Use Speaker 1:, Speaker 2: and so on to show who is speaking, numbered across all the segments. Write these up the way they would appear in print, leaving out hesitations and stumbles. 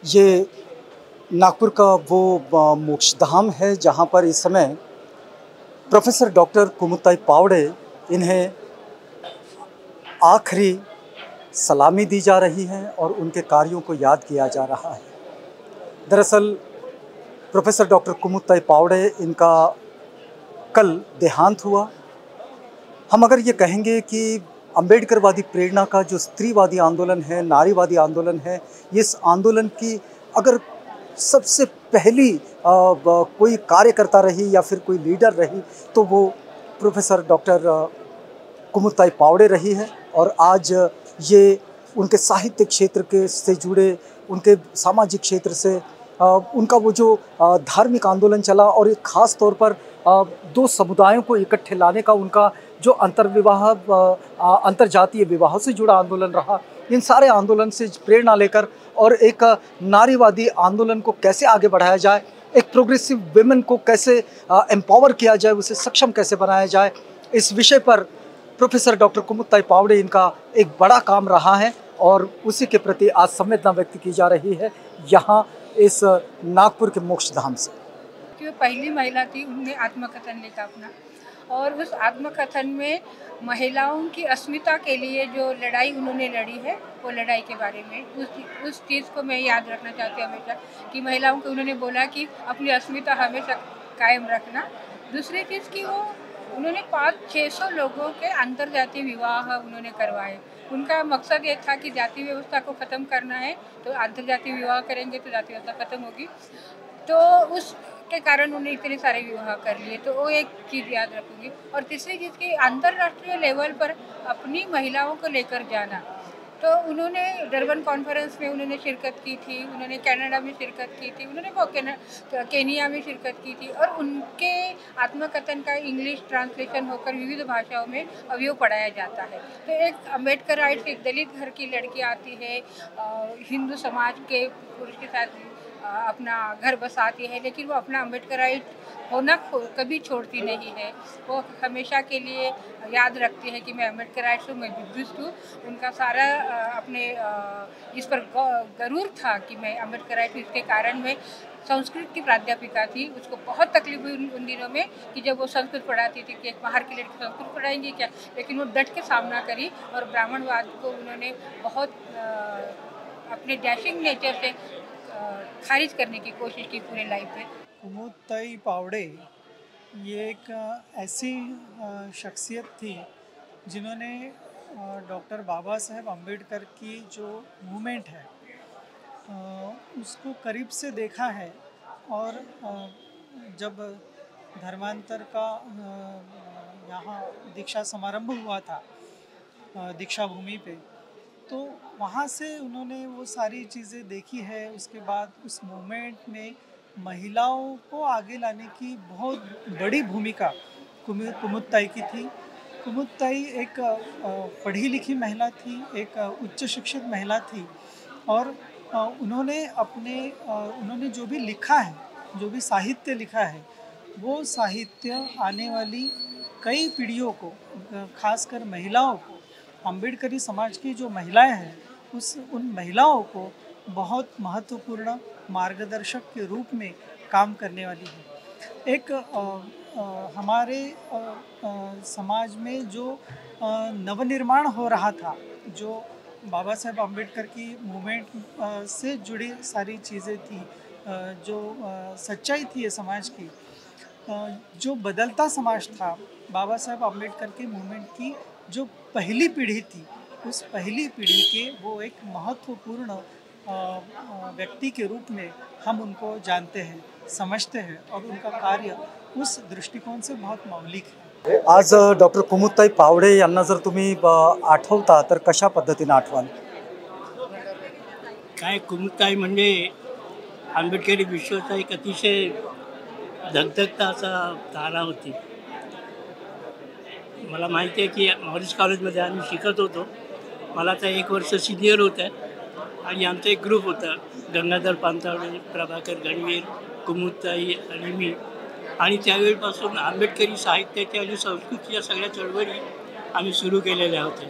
Speaker 1: ये नागपुर का वो मोक्षधाम है जहाँ पर इस समय प्रोफेसर डॉक्टर कुमुत्ताई पावड़े इन्हें आखिरी सलामी दी जा रही है और उनके कार्यों को याद किया जा रहा है। दरअसल प्रोफेसर डॉक्टर कुमुत्ताई पावड़े इनका कल देहांत हुआ। हम अगर ये कहेंगे कि अंबेडकरवादी प्रेरणा का जो स्त्रीवादी आंदोलन है, नारीवादी आंदोलन है, इस आंदोलन की अगर सबसे पहली कोई कार्यकर्ता रही या फिर कोई लीडर रही तो वो प्रोफेसर डॉक्टर कुमुत्ताई पावड़े रही है। और आज ये उनके साहित्य क्षेत्र के से जुड़े, उनके सामाजिक क्षेत्र से उनका वो जो धार्मिक आंदोलन चला और एक ख़ास तौर पर दो समुदायों को इकट्ठे लाने का उनका जो अंतरजातीय विवाह से जुड़ा आंदोलन रहा, इन सारे आंदोलन से प्रेरणा लेकर और एक नारीवादी आंदोलन को कैसे आगे बढ़ाया जाए, एक प्रोग्रेसिव वुमेन को कैसे एम्पावर किया जाए, उसे सक्षम कैसे बनाया जाए, इस विषय पर प्रोफेसर डॉक्टर कुमुत्ताई पावड़े इनका एक बड़ा काम रहा है और उसी के प्रति आज संवेदना व्यक्त की जा रही है यहाँ इस नागपुर के मोक्षधाम से।
Speaker 2: कि वो पहली महिला थी, उन्होंने आत्मकथन लिखा अपना, और उस आत्मकथन में महिलाओं की अस्मिता के लिए जो लड़ाई उन्होंने लड़ी है, वो लड़ाई के बारे में उस चीज़ को मैं याद रखना चाहती हूँ हमेशा, कि महिलाओं को उन्होंने बोला कि अपनी अस्मिता हमेशा कायम रखना। दूसरी चीज़ कि वो उन्होंने 500-600 लोगों के अंतर्जातीय विवाह उन्होंने करवाए। उनका मकसद ये था कि जाति व्यवस्था को ख़त्म करना है, तो अंतर्जातीय विवाह करेंगे तो जाति व्यवस्था ख़त्म होगी। तो उसके कारण उन्होंने इतने सारे विवाह कर लिए, तो वो एक चीज़ याद रखूँगी। और तीसरी चीज़ कि अंतर्राष्ट्रीय लेवल पर अपनी महिलाओं को लेकर जाना, तो उन्होंने डरबन कॉन्फ्रेंस में उन्होंने शिरकत की थी, उन्होंने कनाडा में शिरकत की थी, उन्होंने केनिया में शिरकत की थी, और उनके आत्मकथन का इंग्लिश ट्रांसलेशन होकर विविध भाषाओं में अभी वो पढ़ाया जाता है। तो एक अम्बेडकराइट, एक दलित घर की लड़की आती है, हिंदू समाज के पुरुष के साथ अपना घर बसाती है, लेकिन वो अपना अम्बेडकराइट होना कभी छोड़ती नहीं है। वो हमेशा के लिए याद रखती है कि मैं अम्बेडकराइट हूँ, मैं बुद्धिस्ट हूँ। उनका सारा अपने इस पर गरूर था कि मैं अम्बेडकराइट हूँ। इसके कारण मैं संस्कृत की प्राध्यापिका थी, उसको बहुत तकलीफ हुई उन दिनों में कि जब वो संस्कृत पढ़ाती थी कि एक बाहर की लड़की संस्कृत पढ़ाएंगी क्या, लेकिन वो डट के सामना करी और ब्राह्मणवाद को उन्होंने बहुत अपने डैशिंग नेचर से खारिज करने की कोशिश की पूरे लाइफ में।
Speaker 3: कुमुत्ताई पावड़े ये एक ऐसी शख्सियत थी जिन्होंने डॉक्टर बाबा साहेब अम्बेडकर की जो मूवमेंट है उसको करीब से देखा है। और जब धर्मांतर का यहाँ दीक्षा समारंभ हुआ था दीक्षा भूमि पे, तो वहाँ से उन्होंने वो सारी चीज़ें देखी है। उसके बाद उस मूवमेंट में महिलाओं को आगे लाने की बहुत बड़ी भूमिका कुमुत्ताई की थी। कुमुत्ताई एक पढ़ी लिखी महिला थी, एक उच्च शिक्षित महिला थी, और उन्होंने जो भी लिखा है, जो भी साहित्य लिखा है, वो साहित्य आने वाली कई पीढ़ियों को, खासकर महिलाओं को, अम्बेडकरी समाज की जो महिलाएं हैं उन महिलाओं को बहुत महत्वपूर्ण मार्गदर्शक के रूप में काम करने वाली है। एक हमारे समाज में जो नवनिर्माण हो रहा था, जो बाबा साहेब अम्बेडकर की मूवमेंट से जुड़ी सारी चीज़ें थी, जो सच्चाई थी ये समाज की, जो बदलता समाज था, बाबा साहेब अम्बेडकर की मूवमेंट की जो पहली पीढ़ी थी, उस पहली पीढ़ी के वो एक महत्वपूर्ण व्यक्ति के रूप में हम उनको जानते हैं, समझते हैं, और उनका कार्य उस दृष्टिकोन से बहुत मौलिक है।
Speaker 1: आज डॉक्टर कुमुत्ताई पावडे यांना जर तुम्ही आठवता तर कशा पद्धतीने आठवाल?
Speaker 4: काय कुमुत्ताई म्हणजे आंबेडकरी विश्वाचा एक अतिशय धगधगता असा तारा होती। मला माहिती आहे की मॉरिस कॉलेजमध्ये आम्ही शिकत होतो, मला तर 1 वर्ष सिनियर होतं आणि आमचा एक ग्रुप होता, गंगाधर पानतावडे, प्रभाकर गणवीर, कुमुत्ताई आणि मी। आणि त्यावेळीपासून आंबेडकरी साहित्याच्या आणि संस्कृतीच्या सगळ्या चळवळी आम्ही सुरू केलेल्या होत्या।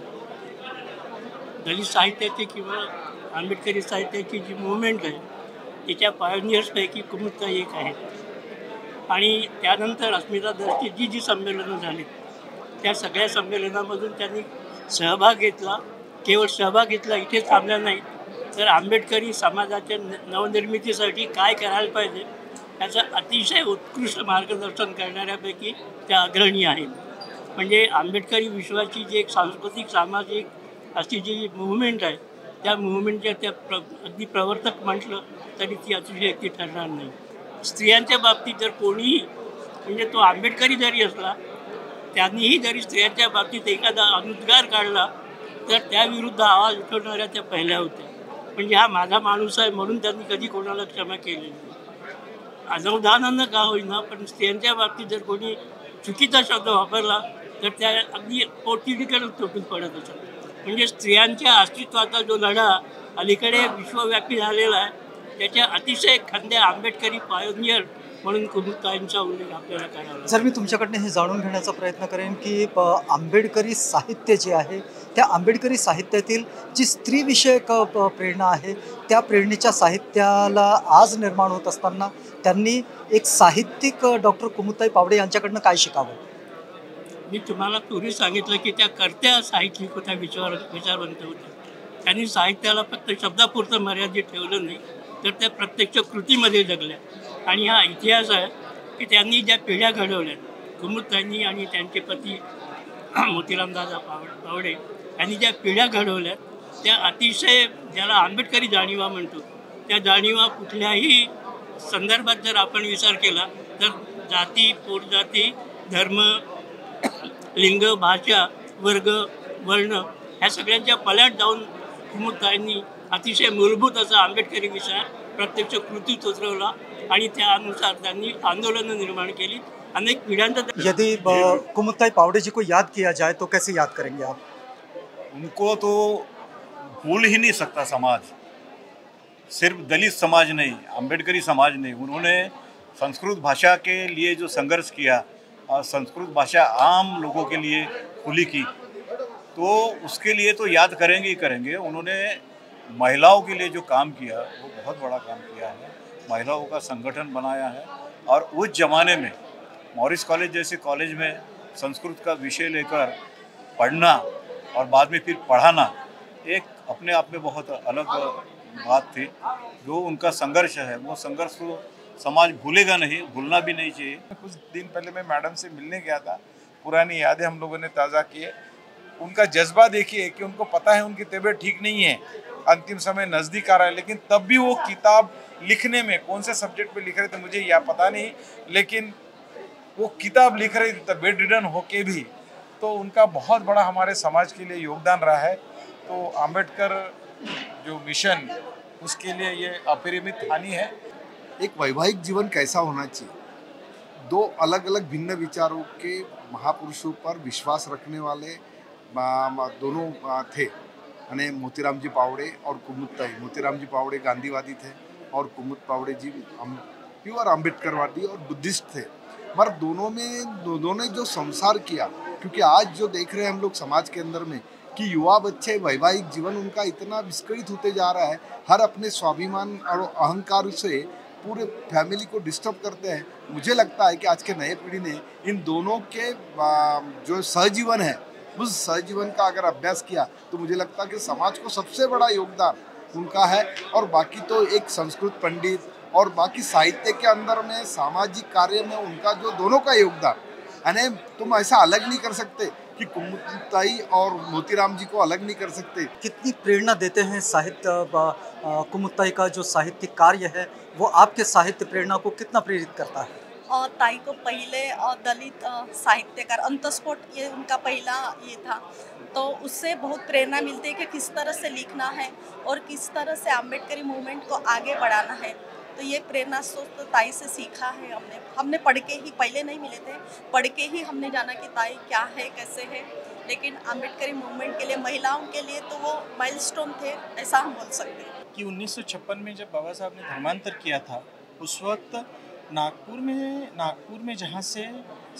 Speaker 4: दलित साहित्याची किंवा आंबेडकरी साहित्याची जी मूवमेंट आहे तिच्या पायोनियर्सपैकी कुमुदताई एक आहेत. आणि त्यानंतर अस्मिता दसची जी संमेलनं झाली त्या सगळ्या संमेलनामधून त्यांनी सहभाग घेतला. केवळ सहभाग घेतला इथेच थांबला नाही, तर आंबेडकरी समाजाच्या नवनिर्मितीसाठी काय करायला पाहिजे याचं अतिशय उत्कृष्ट मार्गदर्शन करणाऱ्यापैकी त्या अग्रणी आहेत. म्हणजे आंबेडकरी विश्वाची जी एक सांस्कृतिक सामाजिक अशी जी मुवमेंट आहे त्या मुवमेंटच्या त्या अगदी प्रवर्तक म्हटलं तरी ती अतिशयोक्ती ठरणार नाही. स्त्रियांच्या बाबतीत जर कोणीही म्हणजे तो आंबेडकरी जरी असला त्यांनीही जरी स्त्रियांच्या बाबतीत एखादा अनुद्गार काढला तर त्याविरुद्ध आवाज उठवणाऱ्या त्या पहिल्या होत्या. म्हणजे हा माझा माणूस आहे म्हणून त्यांनी कधी कोणाला क्षमा केली नाही. अनवधानानं का होईना पण स्त्रियांच्या बाबतीत जर कोणी चुकीचा शब्द वापरला तर त्या अगदी पोटतिडीकडे तुटून पडत असतात. म्हणजे स्त्रियांच्या अस्तित्वाचा जो लढा अलीकडे विश्वव्यापी झालेला आहे त्याच्या अतिशय खंद्या आंबेडकरी पायोनियर म्हणून कुमुदताईंचा उल्लेख आपल्याला करावा.
Speaker 1: जर मी तुमच्याकडनं हे जाणून घेण्याचा प्रयत्न करेन की आंबेडकरी साहित्य जे आहे त्या आंबेडकरी साहित्यातील जी स्त्रीविषयक प्रेरणा आहे त्या प्रेरणेच्या साहित्याला आज निर्माण होत असताना त्यांनी एक साहित्यिक डॉक्टर कुमुदताई पावडे यांच्याकडनं काय शिकावं?
Speaker 4: मी तुम्हाला पूर्वी सांगितलं की त्या कर्त्या साहित्यिक होत्या, विचारवंत होत्या. त्यांनी साहित्याला फक्त शब्दापुरतं मर्यादित ठेवलं नाही तर त्या प्रत्यक्ष कृतीमध्ये जगल्या. आणि हा इतिहास आहे की त्यांनी ज्या पिढ्या घडवल्या कुमुदताईंनी आणि त्यांचे पती मोतीरामदादा पावडे यांनी ज्या पिढ्या घडवल्या त्या अतिशय ज्याला आंबेडकरी जाणीवा म्हणतो त्या जाणीवा कुठल्याही संदर्भात जर आपण विचार केला तर जाती, पोटजाती, धर्म, लिंग, भाषा, वर्ग, वर्ण ह्या सगळ्यांच्या पल्यात जाऊन कुमुदताईंनी अतिशय मूलभूत असा आंबेडकरी विषय प्रत्यक्ष कृतीत उतरवला आणि त्यानुसार त्यांनी आंदोलनं निर्माण केली. अनेक पिढ्यांचा
Speaker 1: यदि कुमुदताई पावडे जी को याद किया जाए तो कैसे याद करेंगे आप?
Speaker 5: उनको तो भूल ही नहीं सकता समाज, सिर्फ दलित समाज नहीं, आम्बेडकरी समाज नहीं. उन्होंने संस्कृत भाषा के लिए जो संघर्ष किया और संस्कृत भाषा आम लोगों के लिए खुली की तो उसके लिए तो याद करेंगे ही करेंगे. उन्होंने महिलाओं के लिए जो काम किया वो बहुत बड़ा काम किया है. महिलाओं का संगठन बनाया है और उस ज़माने में मॉरिस कॉलेज जैसे कॉलेज में संस्कृत का विषय लेकर पढ़ना और बाद में फिर पढ़ाना एक अपने आप में बहुत अलग बात थी. जो उनका संघर्ष है वो संघर्ष तो समाज भूलेगा नहीं, भूलना भी नहीं चाहिए.
Speaker 6: कुछ दिन पहले मैं मैडम से मिलने गया था, पुरानी यादें हम लोगों ने ताज़ा किए. उनका जज्बा देखिए कि उनको पता है उनकी तबीयत ठीक नहीं है, अंतिम समय नज़दीक आ रहा है, लेकिन तब भी वो किताब लिखने में कौन से सब्जेक्ट पे लिख रहे थे मुझे या पता नहीं, लेकिन वो किताब लिख रही थी बेड रिडन होके भी. तो उनका बहुत बड़ा हमारे समाज के लिए योगदान रहा है. तो आम्बेडकर जो मिशन उसके लिए ये अपरिमित हानि है.
Speaker 7: एक वैवाहिक जीवन कैसा होना चाहिए, दो अलग अलग भिन्न विचारों के महापुरुषों पर विश्वास रखने वाले दोनों थे यानी मोतीराम जी पावड़े और कुमुदताई. मोतीराम जी पावड़े गांधीवादी थे और कुमुद पावड़े जी प्योर अम्बेडकरवादी और बुद्धिस्ट थे. मगर दोनों ने जो संसार किया, क्योंकि आज जो देख रहे हैं हम लोग समाज के अंदर में कि युवा बच्चे वैवाहिक जीवन उनका इतना विस्कळित होते जा रहा है, हर अपने स्वाभिमान और अहंकार से पूरे फैमिली को डिस्टर्ब करते हैं. मुझे लगता है कि आज के नए पीढ़ी ने इन दोनों के जो सहजीवन है उस सहजीवन का अगर अभ्यास किया तो मुझे लगता है कि समाज को सबसे बड़ा योगदान उनका है. और बाकी तो एक संस्कृत पंडित और बाकी साहित्य के अंदर में सामाजिक कार्य में उनका जो दोनों का योगदान, यानी तुम ऐसा अलग नहीं कर सकते कि कुमुदताई और मोतीराम जी को अलग नहीं कर सकते.
Speaker 1: कितनी प्रेरणा देते हैं साहित्य, कुमुदताई का जो साहित्यिक कार्य है वो आपके साहित्य प्रेरणा को कितना प्रेरित करता है?
Speaker 8: और ताई को पहले दलित साहित्यकार अंतस्फोट ये उनका पहला ये था, तो उससे बहुत प्रेरणा मिलती है कि किस तरह से लिखना है और किस तरह से आम्बेडकरी मूवमेंट को आगे बढ़ाना है. तो ये प्रेरणा स्रोत तो ताई से सीखा है हमने पढ़ के ही, पहले नहीं मिले थे, पढ़ के ही हमने जाना कि ताई क्या है कैसे है. लेकिन आम्बेडकरी मूवमेंट के लिए महिलाओं के लिए तो वो माइलस्टोन थे, ऐसा हम बोल सकते हैं.
Speaker 9: कि 1956 में जब बाबा साहब ने धर्मांतर किया था उस वक्त नागपुर में जहाँ से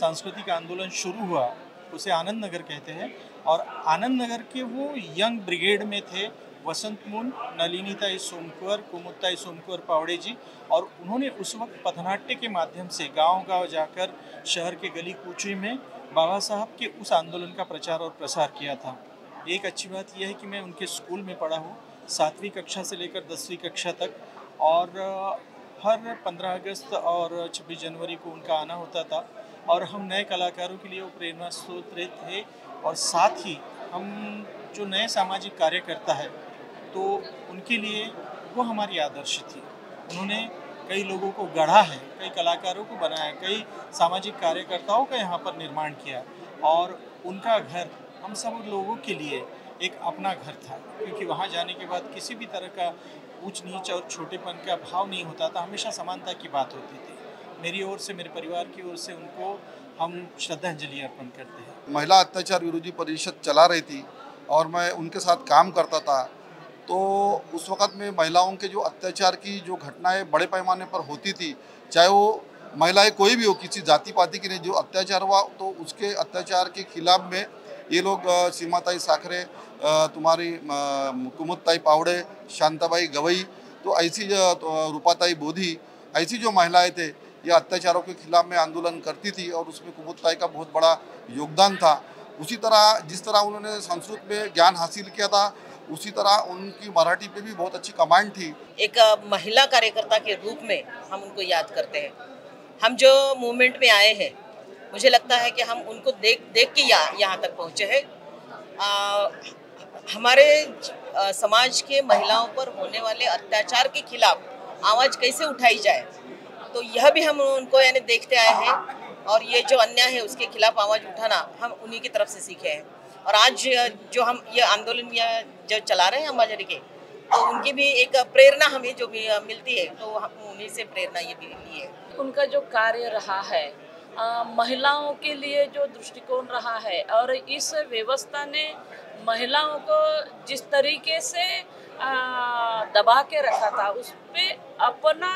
Speaker 9: सांस्कृतिक आंदोलन शुरू हुआ उसे आनंद नगर कहते हैं, और आनंद नगर के वो यंग ब्रिगेड में थे वसंतमून, नलिनीताई सोमकुंवर, कुमुदताई सोमकुंवर पावड़े जी, और उन्होंने उस वक्त पथनाट्य के माध्यम से गांव-गांव जाकर शहर के गली कूचे में बाबा साहब के उस आंदोलन का प्रचार और प्रसार किया था। एक अच्छी बात यह है कि मैं उनके स्कूल में पढ़ा हूँ, 7वीं कक्षा से लेकर 10वीं कक्षा तक, और हर 15 अगस्त और 26 जनवरी को उनका आना होता था, और हम नए कलाकारों के लिए वो प्रेरणा स्रोत थे। और साथ ही हम जो नए सामाजिक कार्यकर्ता है तो उनके लिए वो हमारी आदर्श थी। उन्होंने कई लोगों को गढ़ा है, कई कलाकारों को बनाया, कई सामाजिक कार्यकर्ताओं का यहाँ पर निर्माण किया, और उनका घर हम सब लोगों के लिए एक अपना घर था, क्योंकि वहाँ जाने के बाद किसी भी तरह का ऊंच नीच और छोटेपन का भाव नहीं होता था, हमेशा समानता की बात होती थी। मेरी ओर से, मेरे परिवार की ओर से उनको हम श्रद्धांजलि अर्पण करते हैं।
Speaker 7: महिला अत्याचार विरोधी परिषद चला रही थी और मैं उनके साथ काम करता था, तो उस वक़्त में महिलाओं के जो अत्याचार की जो घटनाएं बड़े पैमाने पर होती थी, चाहे वो महिलाएं कोई भी हो, किसी जाति पाति की नहीं, जो अत्याचार हुआ तो उसके अत्याचार के खिलाफ में ये लोग सीमाताई साखरे, तुम्हारी कुमुदताई पावड़े, शांताबाई गवई, तो ऐसी रूपाताई बोधी, ऐसी जो महिलाएं थे ये अत्याचारों के खिलाफ में आंदोलन करती थी, और उसमें कुमुदताई का बहुत बड़ा योगदान था। उसी तरह जिस तरह उन्होंने संस्कृत में ज्ञान हासिल किया था, उसी तरह उनकी मराठी पे भी बहुत अच्छी कमांड थी।
Speaker 10: एक महिला कार्यकर्ता के रूप में हम उनको याद करते हैं। हम जो मूवमेंट में आए हैं, मुझे लगता है कि हम उनको देख के यहाँ तक पहुँचे हैं। हमारे समाज के महिलाओं पर होने वाले अत्याचार के खिलाफ आवाज़ कैसे उठाई जाए, तो यह भी हम उनको यानी देखते आए हैं, और ये जो अन्याय है उसके खिलाफ आवाज़ उठाना हम उन्हीं की तरफ से सीखे हैं। और आज जो हम ये आंदोलन जो चला रहे हैं अंबाझरी के, तो उनकी भी एक प्रेरणा हमें जो भी मिलती है, तो हम उन्हीं से प्रेरणा ये भी ली है।
Speaker 11: उनका जो कार्य रहा है, महिलाओं के लिए जो दृष्टिकोण रहा है, और इस व्यवस्था ने महिलाओं को जिस तरीके से दबा के रखा था, उस पे अपना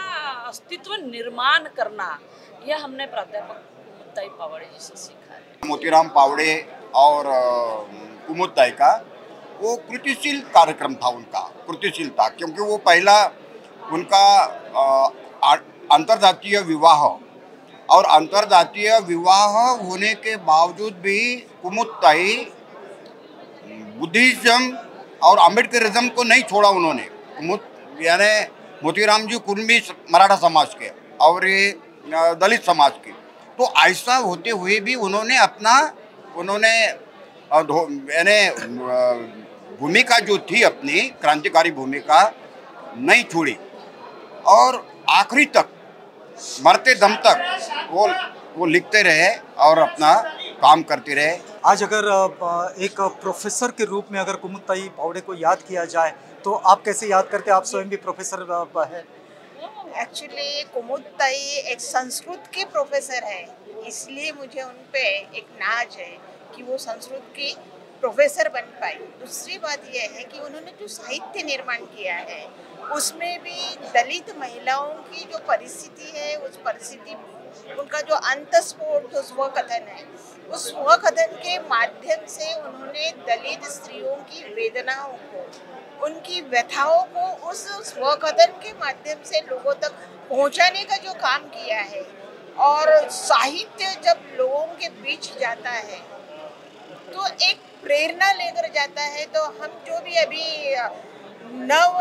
Speaker 11: अस्तित्व निर्माण करना, यह हमने प्राध्यापक कुमुदताई पावड़े जी से सीखा है।
Speaker 12: मोतीराम पावड़े और कुमुदताई का वो कृतिशील कार्यक्रम था, उनका कृतिशील था, क्योंकि वो पहला उनका अंतर्जातीय विवाह, और अंतर्जातीय विवाह होने के बावजूद भी कुमुदताई बुद्धिज्म और अम्बेडकरिज्म को नहीं छोड़ा उन्होंने। यानी मोतीराम जी कुर्मी मराठा समाज के और ये दलित समाज के, तो ऐसा होते हुए भी उन्होंने यानी भूमिका जो थी अपनी क्रांतिकारी भूमिका नहीं छोड़ी, और आखिरी तक मरते दम तक वो लिखते रहे और अपना काम करते रहे।
Speaker 1: आज अगर एक प्रोफेसर के रूप में अगर कुमुदताई पावड़े को याद किया जाए तो आप कैसे याद करते हैं? आप स्वयं भी प्रोफेसर है।
Speaker 13: एक्चुअली कुमुदताई एक संस्कृत के प्रोफेसर है, इसलिए मुझे उन पे एक नाज है कि वो संस्कृत की प्रोफेसर बन पाई। दूसरी बात यह है कि उन्होंने जो साहित्य निर्माण किया है उसमें भी दलित महिलाओं की जो परिस्थिति है, उस परिस्थिति उनका जो अंतस्फोट जो स्वकथन है, उस स्वकथन के माध्यम से उन्होंने दलित स्त्रियों की वेदनाओं को, उनकी व्यथाओं को उस स्वकथन के माध्यम से लोगों तक पहुंचाने का जो काम किया है। और साहित्य जब लोगों के बीच जाता है तो एक प्रेरणा लेकर जाता है। तो हम जो भी अभी नव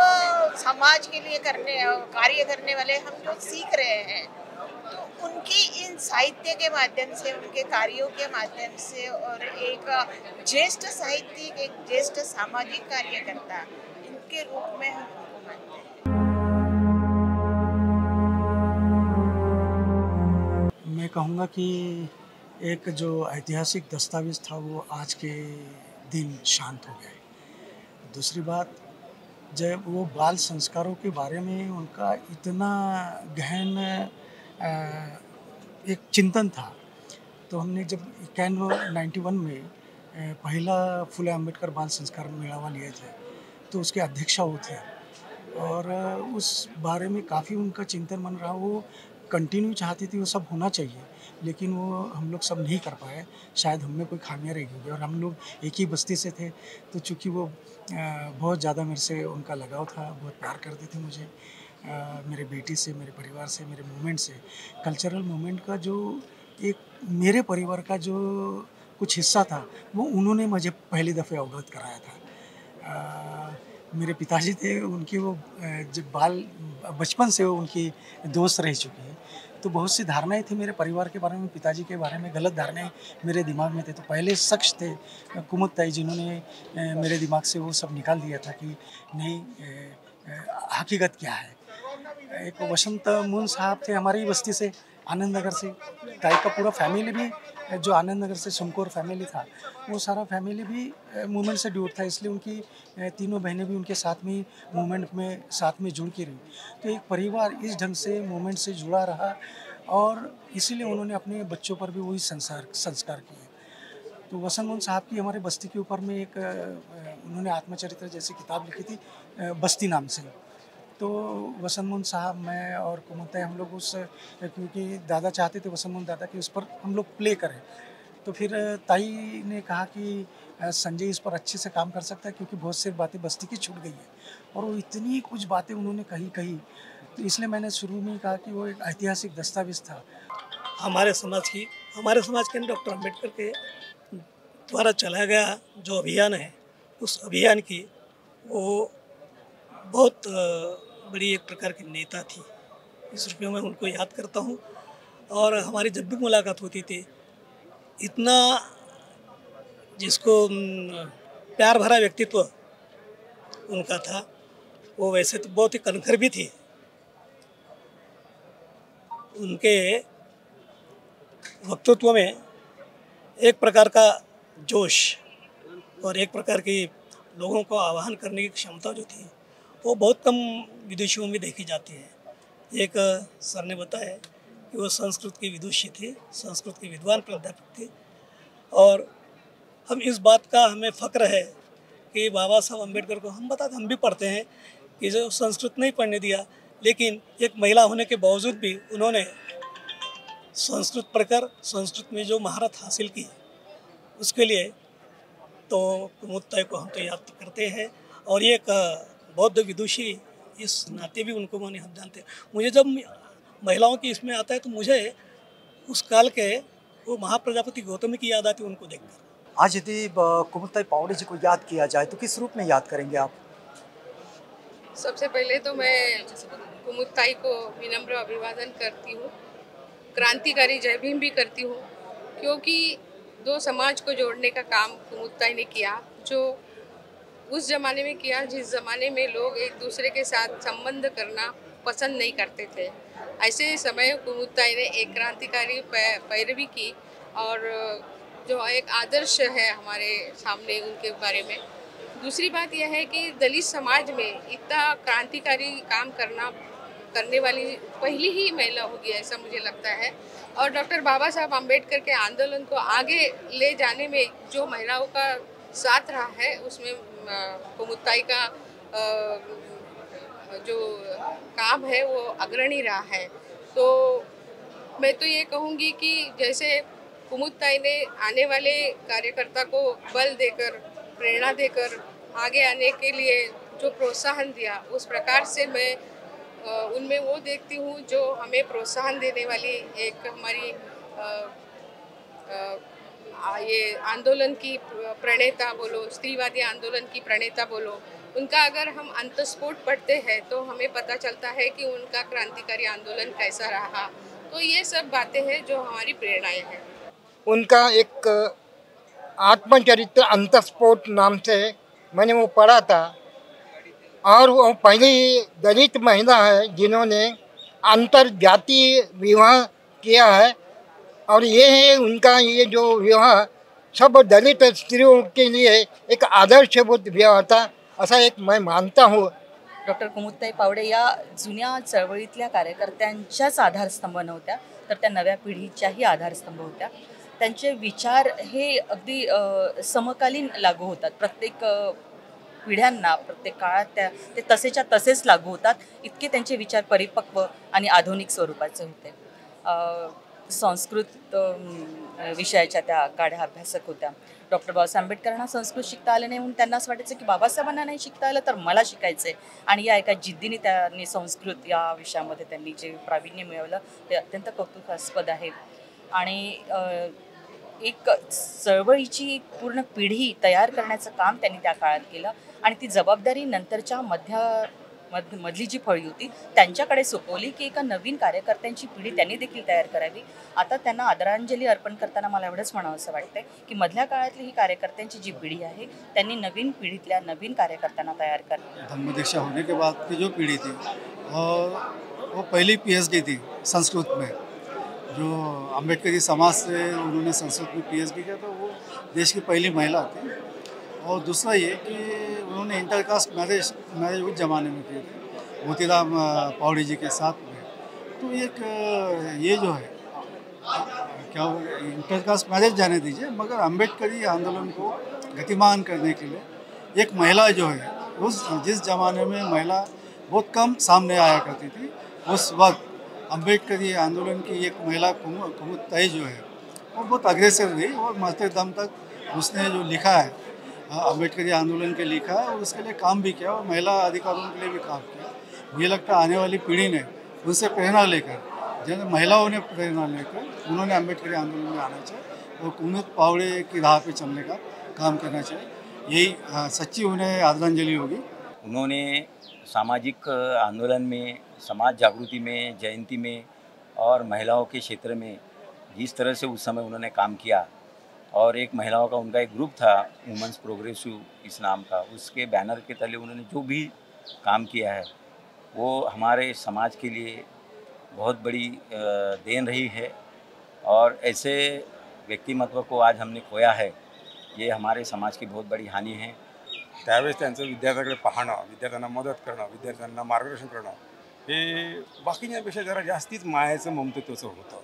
Speaker 13: समाज के लिए कार्य करने वाले हम जो सीख रहे हैं, तो उनकी इन साहित्य के माध्यम से, उनके कार्यों के माध्यम से, और एक ज्येष्ठ साहित्यिक, एक ज्येष्ठ सामाजिक कार्यकर्ता, इनके रूप में हम उनको मानते हैं।
Speaker 3: मैं कहूँगा कि एक जो ऐतिहासिक दस्तावेज था वो आज के दिन शांत हो गया है। दूसरी बात, जब वो बाल संस्कारों के बारे में उनका इतना गहन एक चिंतन था, तो हमने जब 91 में पहला फुले अम्बेडकर बाल संस्कार मेलावा लिए थे, तो उसके अध्यक्ष वो थे, और उस बारे में काफ़ी उनका चिंतन बन रहा। वो कंटिन्यू चाहती थी वो सब होना चाहिए, लेकिन वो हम लोग सब नहीं कर पाए। शायद हम में कोई खामियां रही होगी, और हम लोग एक ही बस्ती से थे, तो चूँकि वो बहुत ज़्यादा मेरे से उनका लगाव था, बहुत प्यार करती थी मुझे, मेरे बेटी से, मेरे परिवार से, मेरे मूवमेंट से। कल्चरल मूवमेंट का जो एक मेरे परिवार का जो कुछ हिस्सा था वो उन्होंने मुझे पहली दफ़े अवगत कराया था। मेरे पिताजी थे, उनकी वो जब बचपन से वो उनकी दोस्त रह चुकी है, तो बहुत सी धारणाएं थी मेरे परिवार के बारे में, पिताजी के बारे में गलत धारणाएं मेरे दिमाग में थे। तो पहले शख्स थे कुमुद ताई जिन्होंने मेरे दिमाग से वो सब निकाल दिया था कि नहीं, हकीकत क्या है। एक वसंत मून साहब थे हमारी ही बस्ती से, आनंद नगर से। ताई का पूरा फैमिली भी जो आनंद नगर से सोमकोर फैमिली था, वो सारा फैमिली भी मूवमेंट से ड्यूट था, इसलिए उनकी तीनों बहनें भी उनके साथ में मूवमेंट में साथ में जुड़ के रही। तो एक परिवार इस ढंग से मूवमेंट से जुड़ा रहा और इसीलिए उन्होंने अपने बच्चों पर भी वही संस्कार किए। तो वसंत मोहन साहब की हमारे बस्ती के ऊपर में एक उन्होंने आत्मचरित्र जैसी किताब लिखी थी बस्ती नाम से। तो वसंत मोहन साहब, मैं और कुमुद ताई, हम लोग उस, क्योंकि दादा चाहते थे वसंत मोहन दादा कि उस पर हम लोग प्ले करें, तो फिर ताई ने कहा कि संजय इस पर अच्छे से काम कर सकता है, क्योंकि बहुत सी बातें बस्ती की छूट गई है और वो इतनी कुछ बातें उन्होंने कही, तो इसलिए मैंने शुरू में कहा कि वो एक ऐतिहासिक दस्तावेज था
Speaker 14: हमारे समाज के अंदर डॉक्टर अम्बेडकर के द्वारा चलाया गया जो अभियान है, उस अभियान की वो बहुत बड़ी एक प्रकार की नेता थी। इस रूप में मैं उनको याद करता हूँ और हमारी जब भी मुलाकात होती थी, इतना जिसको प्यार भरा व्यक्तित्व उनका था, वो वैसे तो बहुत ही कनखर भी थी। उनके वक्तृत्व में एक प्रकार का जोश और एक प्रकार की लोगों को आह्वान करने की क्षमता जो थी, वो बहुत कम विदेशियों में देखी जाती है। एक सर ने बताया कि वो संस्कृत की विदुषी थी, संस्कृत की विद्वान प्राध्यापक थी और हम इस बात का हमें फ़क्र है कि बाबा साहब अम्बेडकर को हम भी पढ़ते हैं कि जो संस्कृत नहीं पढ़ने दिया, लेकिन एक महिला होने के बावजूद भी उन्होंने संस्कृत पढ़कर संस्कृत में जो महारत हासिल की, उसके लिए तो कुमुद ताई को हम तो याद करते हैं और ये एक बौद्ध विदुषी इस नाते भी उनको मैंने हम जानते हैं। मुझे जब महिलाओं की इसमें आता है तो मुझे उस काल के वो महाप्रजापति गौतमी की याद आती है उनको देखकर।
Speaker 1: आज यदि कुमुद ताई पावड़े जी को याद किया जाए तो किस रूप में याद करेंगे आप?
Speaker 2: सबसे पहले तो मैं कुमुद ताई को विनम्र अभिवादन करती हूँ, क्रांतिकारी जय भीम भी करती हूँ, क्योंकि दो समाज को जोड़ने का काम कुमुद ताई ने किया, जो उस ज़माने में किया जिस ज़माने में लोग एक दूसरे के साथ संबंध करना पसंद नहीं करते थे। ऐसे समय कुमुद ताई ने एक क्रांतिकारी पैरवी की और जो एक आदर्श है हमारे सामने उनके बारे में। दूसरी बात यह है कि दलित समाज में इतना क्रांतिकारी काम करने वाली पहली ही महिला होगी, ऐसा मुझे लगता है। और डॉक्टर बाबा साहब अम्बेडकर के आंदोलन को आगे ले जाने में जो महिलाओं का साथ रहा है, उसमें कुमुद ताई का जो काम है वो अग्रणी रहा है। तो मैं तो ये कहूँगी कि जैसे कुमुद ताई ने आने वाले कार्यकर्ता को बल देकर, प्रेरणा देकर आगे आने के लिए जो प्रोत्साहन दिया, उस प्रकार से मैं उनमें वो देखती हूँ जो हमें प्रोत्साहन देने वाली एक हमारी ये आंदोलन की प्रणेता बोलो, स्त्रीवादी आंदोलन की प्रणेता बोलो, उनका अगर हम अंतस्फोट पढ़ते हैं तो हमें पता चलता है कि उनका क्रांतिकारी आंदोलन कैसा रहा। तो ये सब बातें हैं जो हमारी प्रेरणाएं हैं।
Speaker 15: उनका एक आत्मचरित्र अंतस्फोट नाम से मैंने वो पढ़ा था और वो पहली दलित महिला है जिन्होंने अंतर जातीय विवाह किया है और ये है उनका ये जो विवाह सब दलित स्त्रियों के लिए एक आदर्शभूत विवाह था, असा एक मैं मानता हूँ।
Speaker 16: डॉक्टर कुमुदताई पावडे या जुन्या चळवळीतल्या कार्यकर्त्यांच्याच आधारस्तंभ नव्हत्या, तर त्या नव्या पिढीच्याही आधारस्तंभ होत्या। त्यांचे विचार हे अगदी समकालीन लागू होतात, प्रत्येक पिढ्यांना प्रत्येक काळात ते तसेच्या तसेच लागू होतात, इतके त्यांचे विचार परिपक्व आणि आधुनिक स्वरूपाचे होते। संस्कृत विषयाच्या त्या गाढ्या अभ्यासक होत्या. डॉक्टर बाबासाहेब आंबेडकरांना संस्कृत शिकता आलं नाही म्हणून त्यांना असं वाटायचं की बाबासाहेबांना नाही शिकता आलं तर मला शिकायचं आहे. आणि या एका जिद्दीने त्यांनी संस्कृत या विषयामध्ये त्यांनी जे प्रावीण्य मिळवलं ते अत्यंत कौतुकास्पद आहे. आणि एक चळवळीची पूर्ण पिढी तयार करण्याचं काम त्यांनी त्या काळात केलं आणि ती जबाबदारी नंतरच्या मधली जी फळी होती त्यांच्याकडे सोपवली की एका नवीन कार्यकर्त्यांची पिढी त्यांनी देखील तयार करावी. आता त्यांना आदरांजली अर्पण करताना मला एवढंच म्हणावं असं वाटतंय की मधल्या काळातली ही कार्यकर्त्यांची जी पिढी आहे त्यांनी नवीन पिढीतल्या नवीन कार्यकर्त्यांना तयार करावं.
Speaker 17: धम्म दीक्षा होने के बाद की जो पीढ़ी थी वो पहली PhD थी संस्कृत में. जो अम्बेडकरी समाज से उन्होंने संस्कृत में PhD किया तो वो देश की पहली महिला थी. और दूसरा ये कि उन्होंने इंटरकास्ट मैरिज उस ज़माने में किए थे मोतीराम पावड़े जी के साथ में. तो एक ये जो है क्या इंटरकास्ट मैरिज जाने दीजिए मगर अम्बेडकरी आंदोलन को गतिमान करने के लिए एक महिला जो है उस जिस ज़माने में महिला बहुत कम सामने आया करती थी उस वक्त अम्बेडकरी आंदोलन की एक महिला कुमुत्ताई जो है वो बहुत अग्रेसिव रही और मरते दम तक उसने जो लिखा है अम्बेडकरी आंदोलन के लिखा है और उसके लिए काम भी किया और महिला अधिकारों के लिए भी काम किया. मुझे लगता है आने वाली पीढ़ी ने उनसे प्रेरणा लेकर जैसे महिलाओं ने प्रेरणा लेकर उन्होंने अम्बेडकरी आंदोलन में आना चाहिए और कुमुत पावड़े की राह पे चलने का काम करना चाहिए. यही सच्ची उन्हें आदरांजलि होगी.
Speaker 18: उन्होंने सामाजिक आंदोलन में, समाज जागृति में, जयंती में और महिलाओं के क्षेत्र में जिस तरह से उस समय उन्होंने काम किया और एक महिलाओं का उनका एक ग्रुप था वुमेंस प्रोग्रेसिव इस नाम का, उसके बैनर के तले उन्होंने जो भी काम किया है वो हमारे समाज के लिए बहुत बड़ी देन रही है. और ऐसे व्यक्तिमत्व को आज हमने खोया है, ये हमारे समाज की बहुत बड़ी हानि है.
Speaker 19: त्यावेळेस त्यांचं विद्यार्थ्याकडे पाहणं, विद्यार्थ्यांना मदत करणं, विद्यार्थ्यांना मार्गदर्शन करणं हे बाकीच्यापेक्षा जरा जास्तीच मायाचं ममतेचं होतं.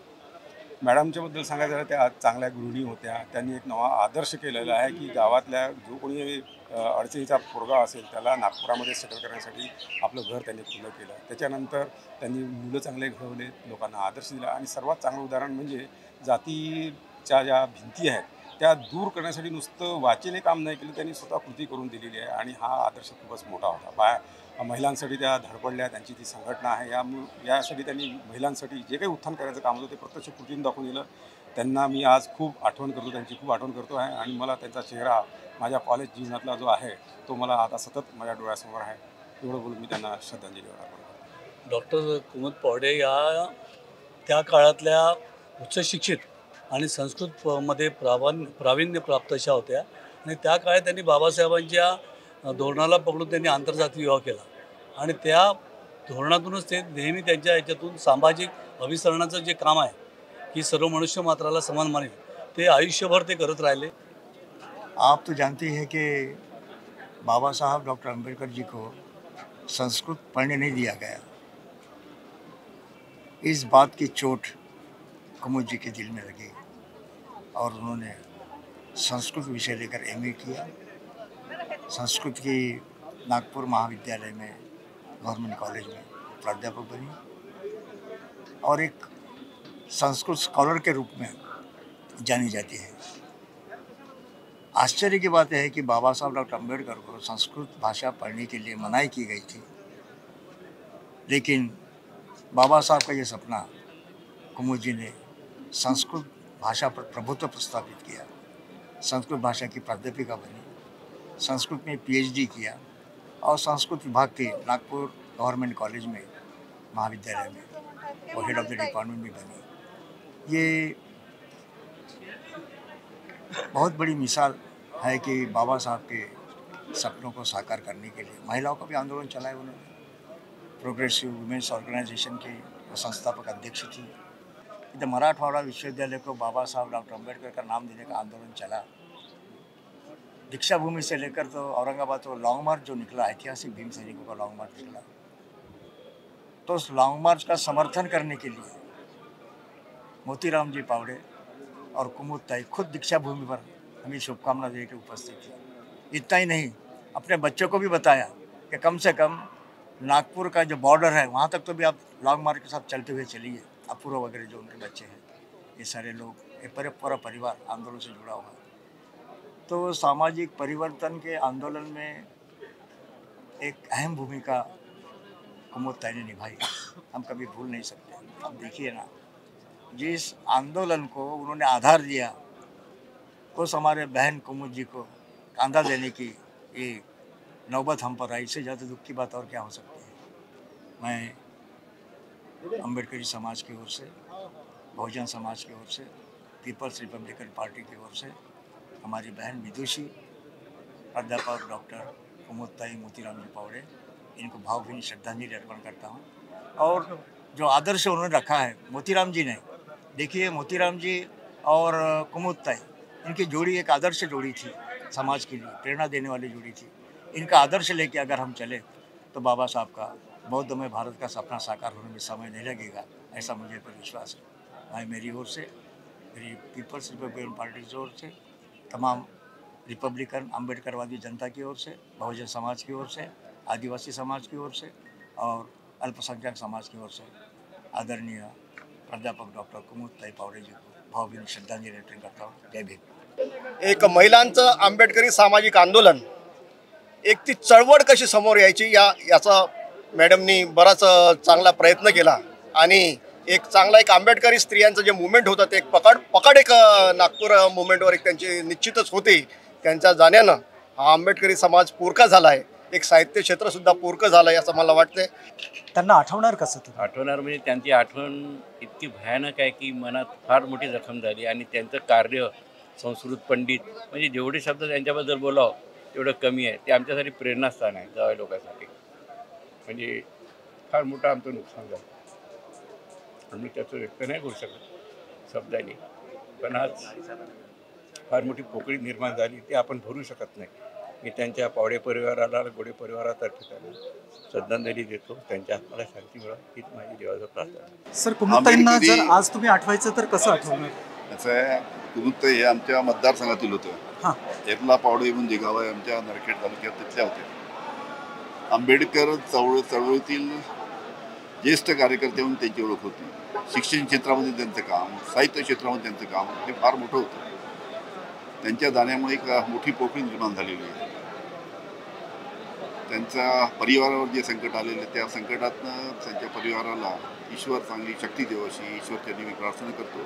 Speaker 19: मॅडमच्याबद्दल सांगायचं झालं त्या चांगल्या गृहिणी होत्या. त्यांनी एक नवा आदर्श केलेला आहे की गावातल्या जो कोणी अडचणीचा पोरगा असेल त्याला नागपुरामध्ये सेटल करण्यासाठी आपलं घर त्यांनी खुलं केलं. त्याच्यानंतर त्यांनी मुलं चांगले घडवले, लोकांना आदर्श दिला आणि सर्वात चांगलं उदाहरण म्हणजे जातीच्या ज्या भिंती आहेत त्या दूर करण्यासाठी नुसतं वाचेने काम नाही केलं, त्यांनी स्वतः कृती करून दिलेली आहे आणि हा आदर्श खूपच मोठा होता. महिलांसाठी त्या धडपडल्या, त्यांची ती संघटना आहे. यासाठी त्यांनी महिलांसाठी जे काही उत्थान करायचं काम होतं ते प्रत्यक्ष कृतीने दाखवून दिलं. त्यांना मी आज खूप आठवण करतो, त्यांची खूप आठवण करतो आहे आणि मला त्यांचा चेहरा माझ्या कॉलेज जीवनातला जो आहे तो मला आता सतत माझ्या डोळ्यासमोर आहे. एवढं बोलून मी त्यांना श्रद्धांजली अर्पण करतो.
Speaker 20: डॉक्टर कुमुद पावडे या त्या काळातल्या उच्च शिक्षित आणि संस्कृतमध्ये प्रावीण्य प्राप्त अशा होत्या आणि त्या काळात त्यांनी बाबासाहेबांच्या धोरणाला पकडून त्यांनी आंतरजातीय विवाह केला आणि त्या धोरणातूनच ते नेहमी त्यांच्या याच्यातून सामाजिक अभिसरणाचं जे काम आहे की सर्व मनुष्य मात्राला समान मानेल ते आयुष्यभर ते करत राहिले.
Speaker 21: आप तो जानते हैं कि बाबा साहब डॉक्टर अम्बेडकर जी को संस्कृत पढ़ने नहीं दिया गया. इस बात की चोट कुमुद जी के दिल में लगी और उन्होंने संस्कृत विषय लेकर MA किया. संस्कृत की नागपुर महाविद्यालय में गवर्नमेंट कॉलेज में प्राध्यापक बनी और एक संस्कृत स्कॉलर के रूप में जानी जाती है. आश्चर्य की बात है कि बाबा साहब डॉक्टर अम्बेडकर को संस्कृत भाषा पढ़ने के लिए मनाही की गई थी, लेकिन बाबा साहब का ये सपना कुमुद जी ने संस्कृत भाषा पर प्रभुत्व प्रस्थापित किया. संस्कृत भाषा की प्राध्यापिका बनी, संस्कृत में PhD किया और संस्कृत विभाग के नागपुर गवर्नमेंट कॉलेज में महाविद्यालय में वो हेड ऑफ द डिपार्टमेंट भी बनी. ये बहुत बड़ी मिसाल है कि बाबा साहब के सपनों को साकार करने के लिए महिलाओं का भी आंदोलन चलाया उन्होंने. प्रोग्रेसिव वुमेन्स ऑर्गेनाइजेशन के संस्थापक अध्यक्ष थी. इधर मराठवाड़ा विश्वविद्यालय को बाबा साहब डॉक्टर अम्बेडकर का नाम देने का आंदोलन चला. दीक्षा भूमि से लेकर तो औरंगाबाद तो लॉन्ग मार्च जो निकला, ऐतिहासिक भीम सैनिकों का लॉन्ग मार्च निकला, तो उस लॉन्ग मार्च का समर्थन करने के लिए मोतीराम जी पावड़े और कुमुद ताई खुद दीक्षा भूमि पर हमें शुभकामना देकर उपस्थित थी. इतना ही नहीं, अपने बच्चों को भी बताया कि कम से कम नागपुर का जो बॉर्डर है वहाँ तक तो भी आप लॉन्ग मार्च के साथ चलते हुए चलिए. अपूर्व वगैरह जो उनके बच्चे हैं ये सारे लोग, ये पूरा परिवार आंदोलन से जुड़ा हुआ है। तो सामाजिक परिवर्तन के आंदोलन में एक अहम भूमिका कुमुदताई ने निभाई, हम कभी भूल नहीं सकते। अब देखिए ना, जिस आंदोलन को उन्होंने आधार दिया उस हमारे बहन कुमुद जी को कांधा देने की ये नौबत हम पर आई, इससे ज़्यादा दुख की बात और क्या हो सकती है। मैं अम्बेडकरी समाज की ओर से, बहुजन समाज की ओर से, पीपल्स रिपब्लिकन पार्टी की ओर से हमारी बहन विदुषी प्राध्यापक डॉक्टर कुमुदताई मोतीराम जी पावड़े, इनको भावभीनी श्रद्धांजलि अर्पण करता हूँ। और जो आदर्श उन्होंने रखा है मोतीराम जी ने, देखिए मोतीराम जी और कुमुदताई, इनकी जोड़ी एक आदर्श जोड़ी थी, समाज के लिए प्रेरणा देने वाली जोड़ी थी। इनका आदर्श लेके अगर हम चले तो बाबा साहब का बौद्ध में भारत का सपना साकार होने में समय नहीं लगेगा, ऐसा मुझे पर विश्वास है। मैं मेरी ओर से, मेरी पीपल्स रिपब्लिकन पार्टी की ओर से, तमाम रिपब्लिकन अम्बेडकरवादी जनता की ओर से, बहुजन समाज की ओर से, आदिवासी समाज की ओर से और अल्पसंख्यक समाज की ओर से आदरणीय प्राध्यापक डॉक्टर कुमुदताई पावड़े जी को भावभीनी श्रद्धांजलि अर्पण करता हूँ। जय भीम।
Speaker 4: एक महिलांचं आंबेडकरी सामाजिक आंदोलन, एक ती चळवळ कशी समोर यायची याचा मॅडमनी बराच चांगला प्रयत्न केला आणि एक आंबेडकरी स्त्रियांचं जे मुवमेंट होतं ते एक पकड एक नागपूर मुवमेंटवर एक त्यांची निश्चितच होती। त्यांच्या जाण्यानं हा आंबेडकरी समाज पोरका झाला आहे, एक साहित्य क्षेत्र सुद्धा पोरकं झालं आहे असं मला वाटतंय।
Speaker 1: त्यांना आठवणार कसं तुम्ही?
Speaker 22: आठवणार म्हणजे त्यांची आठवण इतकी भयानक आहे की मनात फार मोठी जखम झाली आणि त्यांचं कार्य संस्कृत पंडित म्हणजे जेवढे शब्द त्यांच्याबद्दल बोलावं तेवढं कमी आहे। ते आमच्यासाठी प्रेरणास्थान आहे जावई लोकांसाठी, म्हणजे फार मोठं आमचं नुकसान झालं। आम्ही त्याचं व्यक्त नाही करू शकत शब्दांनी, पण आज फार मोठी पोकळी निर्माण झाली, ते आपण भरू शकत नाही। मी त्यांच्या पावडे परिवाराला, गोडे परिवारातर्फे त्यांना श्रद्धांजली देतो। त्यांच्या आत्म्याला शांती मिळावी हीच माझी देवाचं प्रार्थना आहे।
Speaker 1: सर, कुमुदताईंना जर आज तुम्ही आठवायचं तर कसं आठवणार?
Speaker 23: असं आहे, कुमुदताई हे आमच्या मतदारसंघातील होतं। एरला पावडे म्हणून जे गाव आहे आमच्या नरखेड तालुक्यात, तिथल्या होते। आंबेडकर चळवळीतील ज्येष्ठ कार्यकर्ते म्हणून त्यांची ओळख होती। शिक्षण क्षेत्रामध्ये त्यांचं काम, साहित्य क्षेत्रामध्ये त्यांचं काम हे फार मोठं होतं। त्यांच्या जाण्यामुळे एक मोठी पोकळी निर्माण झालेली आहे। त्यांच्या परिवारावर जे संकट आलेले, त्या संकटातनं त्यांच्या परिवाराला ईश्वर चांगली शक्ती देव अशी ईश्वरचरणी मी प्रार्थना करतो।